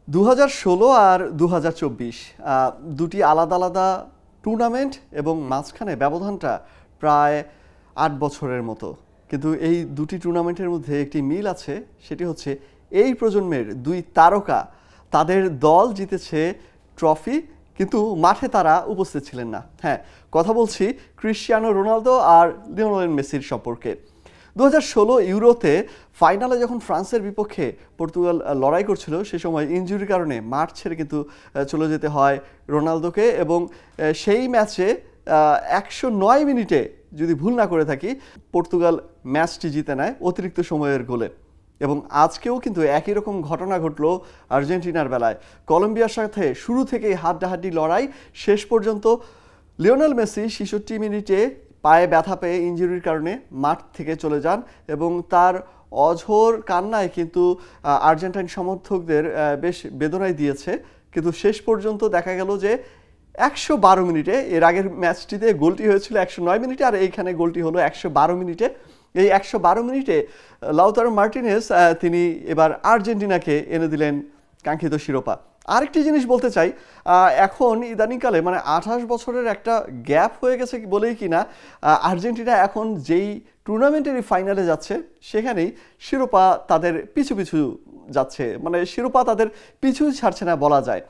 2016 আর 2024 দুটি আলাদা আলাদা টুর্নামেন্ট এবং মাঝখানে ব্যবধানটা প্রায় ৮ বছরের মতো। কিন্তু এই দুটি টুর্নামেন্টের মধ্যে একটি মিল আছে, সেটি হচ্ছে এই প্রজন্মের দুই তারকা তাদের দল জিতেছে ট্রফি, কিন্তু মাঠে তারা উপস্থিত ছিলেন না। হ্যাঁ, কথা বলছি ক্রিশ্চিয়ানো রোনালদো আর লিওনেল মেসির সম্পর্কে। 2016 ইউরোতে ফাইনালে যখন ফ্রান্সের বিপক্ষে পর্তুগাল লড়াই করছিল, সে সময় ইনজুরির কারণে মাঠ ছেড়ে কিন্তু চলে যেতে হয় রোনালদোকে, এবং সেই ম্যাচে 109 মিনিটে যদি ভুল না করে থাকি পর্তুগাল ম্যাচটি জিতে নেয় অতিরিক্ত সময়ের গোলে। এবং আজকেও কিন্তু একই রকম ঘটনা ঘটলো আর্জেন্টিনার বেলায়। কলম্বিয়ার সাথে শুরু থেকেই হাড্ডাহাড্ডি লড়াই, শেষ পর্যন্ত লিওনেল মেসি 66 মিনিটে পায়ে ব্যথা পেয়ে ইনজুরির কারণে মাঠ থেকে চলে যান, এবং তার অঝোর কান্নায় কিন্তু আর্জেন্টাইন সমর্থকদের বেশ বেদনায় দিয়েছে। কিন্তু শেষ পর্যন্ত দেখা গেল যে 112 মিনিটে, এর আগের ম্যাচটিতে গোলটি হয়েছিল 109 মিনিটে, আর এইখানে গোলটি হলো 112 মিনিটে। এই 112 মিনিটে লাউতারো মার্টিনেজ তিনি এবার আর্জেন্টিনাকে এনে দিলেন কাঙ্ক্ষিত শিরোপা। আরেকটি জিনিস বলতে চাই, এখন ইদানিংকালে মানে 28 বছরের একটা গ্যাপ হয়ে গেছে বলেই কিনা আর্জেন্টিনা এখন যেই টুর্নামেন্টেরই ফাইনালে যাচ্ছে সেখানেই শিরোপা তাদের পিছু পিছু যাচ্ছে, মানে শিরোপা তাদের পিছু ছাড়ছে না বলা যায়।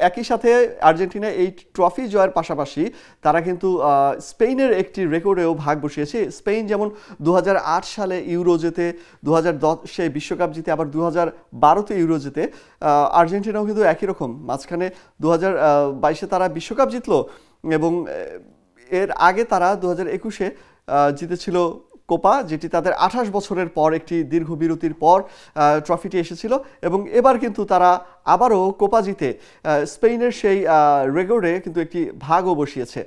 একই সাথে আর্জেন্টিনা এই ট্রফি জয়ের পাশাপাশি তারা কিন্তু স্পেনের একটি রেকর্ডেও ভাগ বসিয়েছে। স্পেন যেমন 2008 সালে ইউরো জেতে, 2010-এ বিশ্বকাপ জিতে, আবার 2012-তে ইউরো জেতে, আর্জেন্টিনাও কিন্তু একই রকম মাঝখানে 2022-এ তারা বিশ্বকাপ জিতলো, এবং এর আগে তারা 2021-এ জিতেছিল কোপা, যেটি তাদের 28 বছরের পর একটি দীর্ঘ বিরতির পর ট্রফিটি এসেছিল। এবং এবার কিন্তু তারা আবারও কোপা জিতে স্পেনের সেই রেকর্ডে কিন্তু একটি ভাগও বসিয়েছে।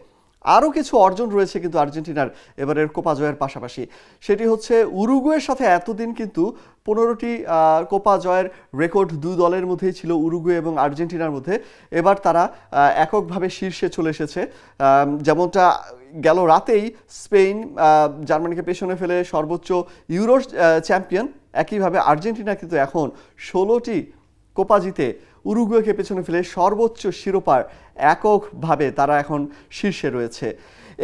আরও কিছু অর্জন রয়েছে কিন্তু আর্জেন্টিনার এবারের কোপা জয়ের পাশাপাশি, সেটি হচ্ছে উরুগুয়ের সাথে এতদিন কিন্তু 15টি কোপা জয়ের রেকর্ড দুই দলের মধ্যেই ছিল, উরুগুয়ে এবং আর্জেন্টিনার মধ্যে। এবার তারা এককভাবে শীর্ষে চলে এসেছে। যেমনটা গেল রাতেই স্পেন জার্মানিকে পেছনে ফেলে সর্বোচ্চ ইউরো চ্যাম্পিয়ন, একইভাবে আর্জেন্টিনা কিন্তু এখন 16টি কোপা জিতে উরুগুয়েকে পেছনে ফেলে সর্বোচ্চ শিরোপার এককভাবে তারা এখন শীর্ষে রয়েছে।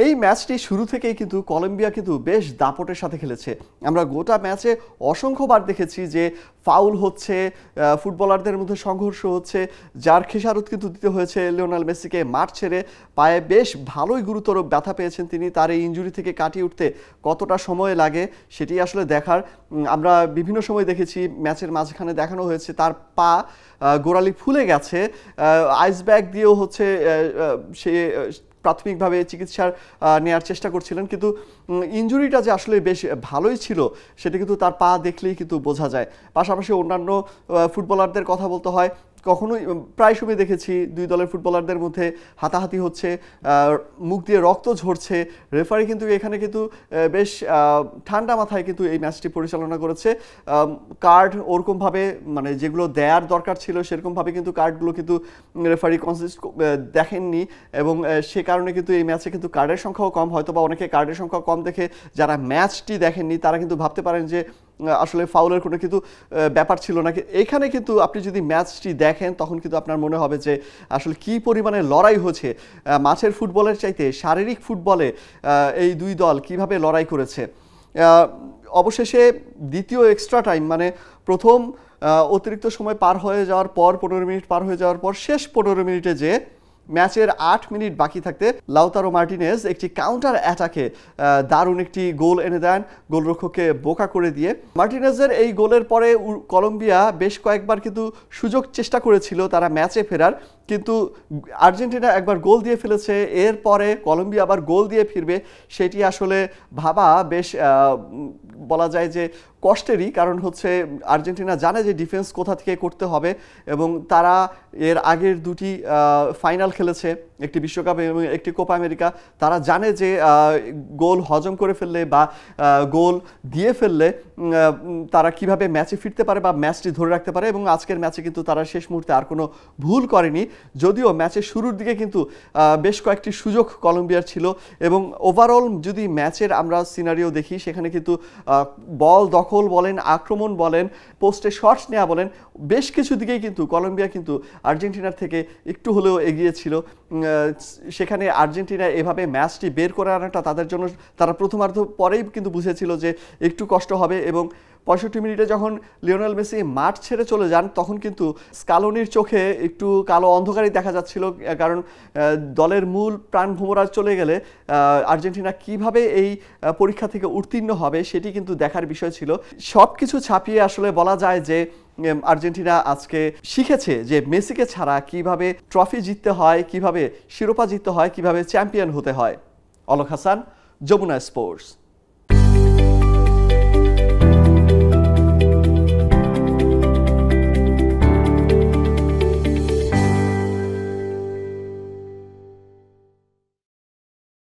এই ম্যাচটি শুরু থেকেই কিন্তু কলম্বিয়া কিন্তু বেশ দাপটের সাথে খেলেছে। আমরা গোটা ম্যাচে অসংখ্যবার দেখেছি যে ফাউল হচ্ছে, ফুটবলারদের মধ্যে সংঘর্ষ হচ্ছে, যার খেসারত কিন্তু দিতে হয়েছে লিওনেল মেসিকে। মাঠ ছেড়ে পায়ে বেশ ভালোই গুরুতর ব্যথা পেয়েছেন তিনি। তার এই ইনজুরি থেকে কাটিয়ে উঠতে কতটা সময় লাগে সেটি আসলে দেখার। আমরা বিভিন্ন সময় দেখেছি, ম্যাচের মাঝখানে দেখানো হয়েছে তার পা গোড়ালি ফুলে গেছে, আইস ব্যাগ দিয়েও হচ্ছে সে প্রাথমিকভাবে চিকিৎসার নেওয়ার চেষ্টা করছিলেন, কিন্তু ইনজুরিটা যে আসলে বেশ ভালোই ছিল সেটা কিন্তু তার পা দেখলেই কিন্তু বোঝা যায়। পাশাপাশি অন্যান্য ফুটবলারদের কথা বলতে হয়, কখনোই প্রায় সময় দেখেছি দুই দলের ফুটবলারদের মধ্যে হাতাহাতি হচ্ছে, মুখ দিয়ে রক্ত ঝরছে। রেফারি কিন্তু এখানে কিন্তু বেশ ঠান্ডা মাথায় কিন্তু এই ম্যাচটি পরিচালনা করেছে। কার্ড ওরকমভাবে মানে যেগুলো দেওয়ার দরকার ছিল সেরকমভাবে কিন্তু কার্ডগুলো কিন্তু রেফারি দেখেননি, এবং সে কারণে কিন্তু এই ম্যাচে কিন্তু কার্ডের সংখ্যাও কম। হয়তো বা অনেকে কার্ডের সংখ্যা কম দেখে যারা ম্যাচটি দেখেননি তারা কিন্তু ভাবতে পারেন যে আসলে ফাউলের কোনো কিন্তু ব্যাপার ছিল না। এখানে কিন্তু আপনি যদি ম্যাচটি দেখেন তখন কিন্তু আপনার মনে হবে যে আসলে কী পরিমাণে লড়াই হচ্ছে। মাঠের ফুটবলের চাইতে শারীরিক ফুটবলে এই দুই দল কিভাবে লড়াই করেছে। অবশেষে দ্বিতীয় এক্সট্রা টাইম, মানে প্রথম অতিরিক্ত সময় পার হয়ে যাওয়ার পর, 15 মিনিট পার হয়ে যাওয়ার পর, শেষ 15 মিনিটে যে ম্যাচের 8 মিনিট বাকি থাকতে লাউতারো মার্টিনেজ একটি কাউন্টার অ্যাটাকে দারুণ একটি গোল এনে দেন, গোলরক্ষককে বোকা করে দিয়ে। মার্টিনেজের এই গোলের পরে কলম্বিয়া বেশ কয়েকবার কিন্তু সুযোগ চেষ্টা করেছিল তারা ম্যাচে ফেরার, কিন্তু আর্জেন্টিনা একবার গোল দিয়ে ফেলেছে, এরপরে কলম্বিয়া আবার গোল দিয়ে ফিরবে, সেটি আসলে ভাবা বেশ বলা যায় যে কষ্টেরই। কারণ হচ্ছে আর্জেন্টিনা জানে যে ডিফেন্স কোথা থেকে করতে হবে, এবং তারা এর আগের দুটি ফাইনাল খেলেছে, একটি বিশ্বকাপ এবং একটি কোপা আমেরিকা। তারা জানে যে গোল হজম করে ফেললে বা গোল দিয়ে ফেললে তারা কিভাবে ম্যাচে ফিরতে পারে বা ম্যাচটি ধরে রাখতে পারে, এবং আজকের ম্যাচে কিন্তু তারা শেষ মুহূর্তে আর কোনো ভুল করেনি। যদিও ম্যাচের শুরুর দিকে কিন্তু বেশ কয়েকটি সুযোগ কলম্বিয়ার ছিল, এবং ওভারঅল যদি ম্যাচের আমরা সিনারিও দেখি সেখানে কিন্তু বল দখল বলেন, আক্রমণ বলেন, পোস্টে শটস নেওয়া বলেন, বেশ কিছু দিকেই কিন্তু কলম্বিয়া কিন্তু আর্জেন্টিনার থেকে একটু হলেও এগিয়ে ছিল। সেখানে আর্জেন্টিনা এভাবে ম্যাচটি বের করে আনাটা তাদের জন্য, তারা প্রথমার্ধ পরেই কিন্তু বুঝেছিল যে একটু কষ্ট হবে, এবং 65 মিনিটে যখন লিওনেল মেসি মাঠ ছেড়ে চলে যান তখন কিন্তু স্কালোনির চোখে একটু কালো অন্ধকারই দেখা যাচ্ছিল, কারণ দলের মূল প্রাণভোমরা চলে গেলে আর্জেন্টিনা কিভাবে এই পরীক্ষা থেকে উত্তীর্ণ হবে সেটি কিন্তু দেখার বিষয় ছিল। সব কিছু ছাপিয়ে আসলে বলা যায় যে আর্জেন্টিনা আজকে শিখেছে যে মেসিকে ছাড়া কিভাবে ট্রফি জিততে হয়, কিভাবে শিরোপা জিততে হয়, কিভাবে চ্যাম্পিয়ন হতে হয়। অলক হাসান, যমুনা স্পোর্টস।